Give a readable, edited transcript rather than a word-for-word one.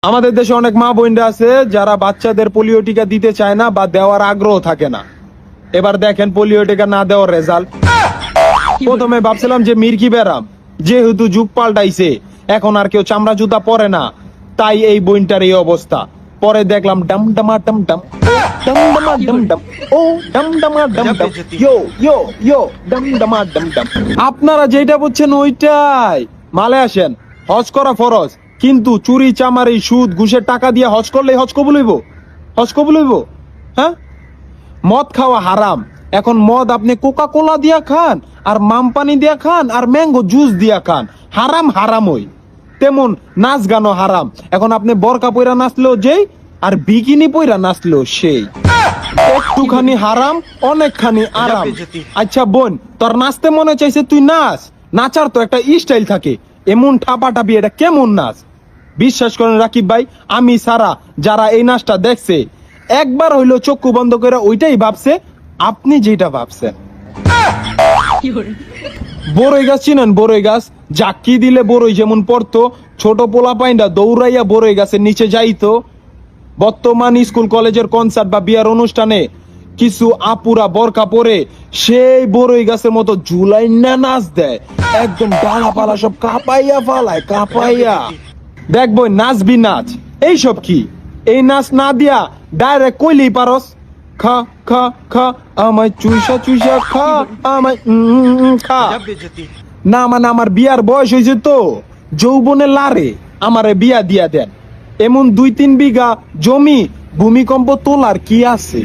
আমাদের দেশে অনেক মা বোনরা আছে যারা বাচ্চাদের পোলিও টিকা দিতে চায় না বা দেওয়ার আগ্রহ থাকে না। এবার দেখেন পোলিও টিকা না দেওয়ার রেজাল্ট। প্রথমে ভাবছিলাম যে মির্কি ব্যারাম, যেহেতু যুগ পাল্টাইছে এখন আর কেউ চামড়া জুতা পরে না, তাই এই বইনটার এই অবস্থা। পরে দেখলাম ডম ডমা ডম ডম, ডম ডমা ডম ডম, ও ডম ডমা ডম ডম, ইয়ো ইয়ো ইয়ো ডম ডমা ডম ডম। আপনারা যেটা বুঝছেন ওইটাই। মালে আসেন, হজ করা ফরজ, কিন্তু চুরি চামারি সুদ ঘুষের টাকা দিয়ে হজ করলে হজ কবুল হইব? হজ কবুল হইব? হ্যাঁ? মদ খাওয়া হারাম। এখন মদ আপনি কোকা কোলা দিয়া খান, আর মাম পানি দিয়া খান, আর ম্যাঙ্গো জুস দিয়া খান, হারাম হারামই। তেমন নাচ গানও হারাম। এখন আপনি বরকা পইরা নাচলেও যেই, আর বিকিনি পইরা নাচলেও সেই। একটুখানি হারাম, অনেকখানি আরাম। আচ্ছা বোন, তোর নাচতে মনে চাইছে, তুই নাচ। নাচার তো একটা স্টাইল থাকে। এমন ঠাপাঠাপি, এটা কেমন নাচ? বিশ্বাস করেন রাকিব ভাই, আমি সারা যারা এই নাচটা দেখছে একবার হইলো চক্ষু বন্ধ করে ওইটাই ভাবছে আপনি যেটা ভাবছেন। বড়ই গাছ চিনেন? বড়ই গাছ জাকি দিলে বড়ই যেমন পড়তো, ছোট পোলা পাইন্ডা দৌড়াইয়া বড়ই গাছের নিচে যাইতো। বর্তমান স্কুল কলেজের কনসার্ট বা বিয়ার অনুষ্ঠানে কিছু আপুরা বরকা পরে সেই বড়ই গাছের মতো ঝুলাই না নাচ দেয়, একদম ডালা পালা সব কাঁপাইয়া ফালায়, কাঁপাইয়া। দেখবো নাচবি নাচ, এইসব কি? এই নাচ না দিয়া ডাইরেক্ট কইলেই পারস, খা খা খা আমায় চুইসা চুইসা খা, আমায় খা। না মানে আমার বিয়ার বয়স হয়েছে তো, যৌবনে লারে আমারে বিয়া দিয়া দেন। এমন 2-3 বিঘা জমি ভূমিকম্প তোলার কি আছে?